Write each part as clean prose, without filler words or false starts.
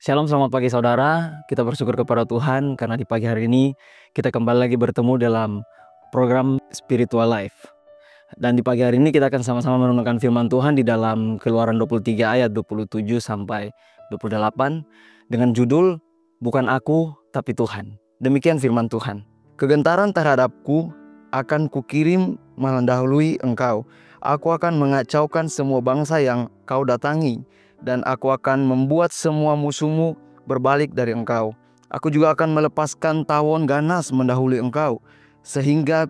Shalom, selamat pagi saudara. Kita bersyukur kepada Tuhan karena di pagi hari ini kita kembali lagi bertemu dalam program Spiritual Life. Dan di pagi hari ini kita akan sama-sama merenungkan firman Tuhan di dalam Keluaran 23 ayat 27 sampai 28 dengan judul Bukan Aku Tapi Tuhan. Demikian firman Tuhan. Kegentaran terhadapku akan kukirim mendahului engkau. Aku akan mengacaukan semua bangsa yang kau datangi, dan aku akan membuat semua musuhmu berbalik dari engkau. Aku juga akan melepaskan tawon ganas mendahului engkau, sehingga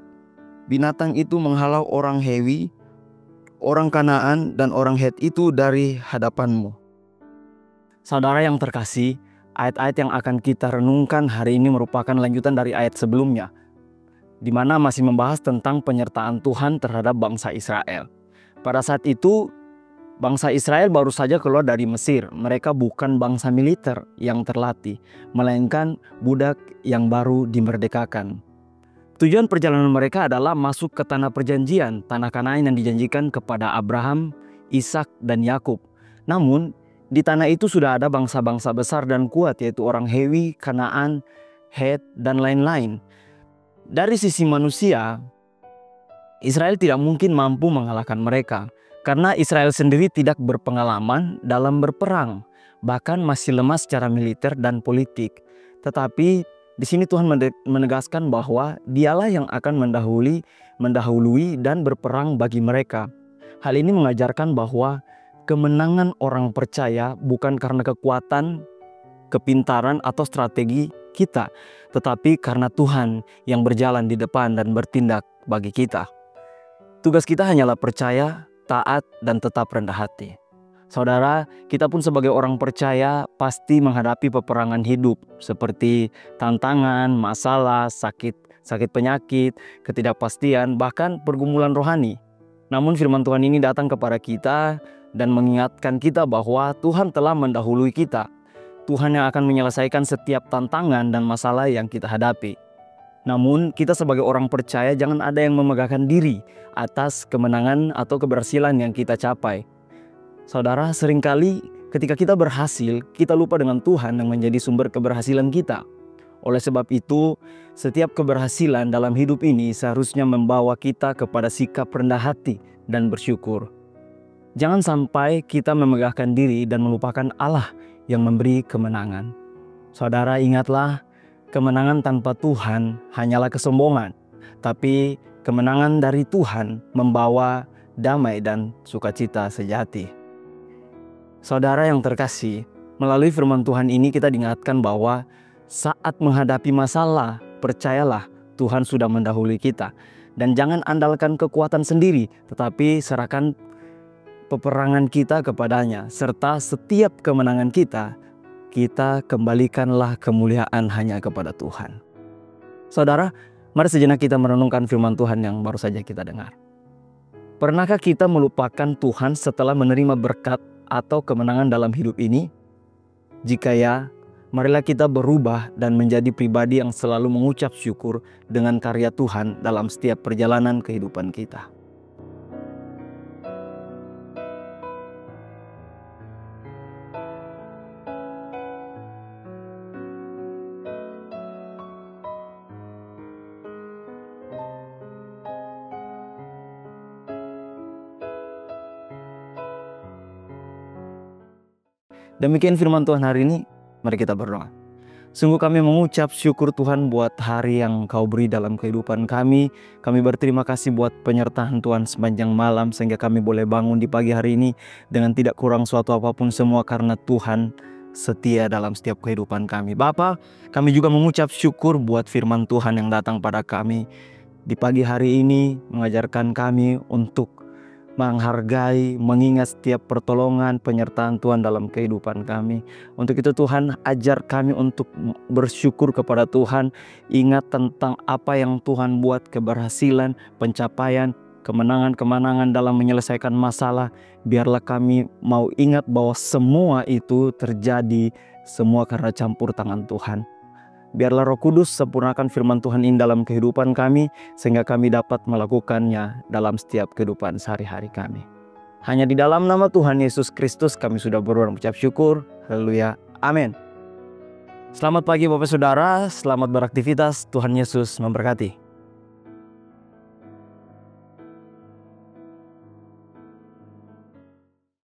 binatang itu menghalau orang Hewi, orang Kanaan, dan orang Het itu dari hadapanmu. Saudara yang terkasih, ayat-ayat yang akan kita renungkan hari ini merupakan lanjutan dari ayat sebelumnya, di mana masih membahas tentang penyertaan Tuhan terhadap bangsa Israel. Pada saat itu, bangsa Israel baru saja keluar dari Mesir. Mereka bukan bangsa militer yang terlatih, melainkan budak yang baru dimerdekakan. Tujuan perjalanan mereka adalah masuk ke tanah perjanjian, tanah Kanaan yang dijanjikan kepada Abraham, Ishak, dan Yakub. Namun, di tanah itu sudah ada bangsa-bangsa besar dan kuat, yaitu orang Hewi, Kanaan, Het, dan lain-lain. Dari sisi manusia, Israel tidak mungkin mampu mengalahkan mereka, karena Israel sendiri tidak berpengalaman dalam berperang, bahkan masih lemah secara militer dan politik. Tetapi di sini Tuhan menegaskan bahwa Dialah yang akan mendahului dan berperang bagi mereka. Hal ini mengajarkan bahwa kemenangan orang percaya bukan karena kekuatan, kepintaran, atau strategi kita, tetapi karena Tuhan yang berjalan di depan dan bertindak bagi kita. Tugas kita hanyalah percaya, taat, dan tetap rendah hati. Saudara, kita pun sebagai orang percaya pasti menghadapi peperangan hidup seperti tantangan, masalah, sakit penyakit, ketidakpastian, bahkan pergumulan rohani. Namun firman Tuhan ini datang kepada kita dan mengingatkan kita bahwa Tuhan telah mendahului kita. Tuhan yang akan menyelesaikan setiap tantangan dan masalah yang kita hadapi. Namun kita sebagai orang percaya jangan ada yang memegahkan diri atas kemenangan atau keberhasilan yang kita capai. Saudara, seringkali ketika kita berhasil, kita lupa dengan Tuhan yang menjadi sumber keberhasilan kita. Oleh sebab itu, setiap keberhasilan dalam hidup ini seharusnya membawa kita kepada sikap rendah hati dan bersyukur. Jangan sampai kita memegahkan diri dan melupakan Allah yang memberi kemenangan. Saudara, ingatlah, kemenangan tanpa Tuhan hanyalah kesombongan, tapi kemenangan dari Tuhan membawa damai dan sukacita sejati. Saudara yang terkasih, melalui firman Tuhan ini kita diingatkan bahwa saat menghadapi masalah, percayalah Tuhan sudah mendahului kita. Dan jangan andalkan kekuatan sendiri, tetapi serahkan peperangan kita kepadanya, serta setiap kemenangan kita kembalikanlah kemuliaan hanya kepada Tuhan. Saudara, mari sejenak kita merenungkan firman Tuhan yang baru saja kita dengar. Pernahkah kita melupakan Tuhan setelah menerima berkat atau kemenangan dalam hidup ini? Jika ya, marilah kita berubah dan menjadi pribadi yang selalu mengucap syukur dengan karya Tuhan dalam setiap perjalanan kehidupan kita. Demikian firman Tuhan hari ini, mari kita berdoa. Sungguh kami mengucap syukur Tuhan buat hari yang Kau beri dalam kehidupan kami. Kami berterima kasih buat penyertaan Tuhan sepanjang malam sehingga kami boleh bangun di pagi hari ini dengan tidak kurang suatu apapun, semua karena Tuhan setia dalam setiap kehidupan kami. Bapa, kami juga mengucap syukur buat firman Tuhan yang datang pada kami di pagi hari ini, mengajarkan kami untuk menghargai, mengingat setiap pertolongan, penyertaan Tuhan dalam kehidupan kami. Untuk itu Tuhan, ajar kami untuk bersyukur kepada Tuhan, ingat tentang apa yang Tuhan buat, keberhasilan, pencapaian, kemenangan-kemenangan dalam menyelesaikan masalah. Biarlah kami mau ingat bahwa semua itu terjadi semua karena campur tangan Tuhan. Biarlah Roh Kudus sempurnakan firman Tuhan ini dalam kehidupan kami, sehingga kami dapat melakukannya dalam setiap kehidupan sehari-hari kami. Hanya di dalam nama Tuhan Yesus Kristus kami sudah berdoa dan mengucap syukur. Haleluya. Amin. Selamat pagi Bapak Saudara, selamat beraktivitas, Tuhan Yesus memberkati.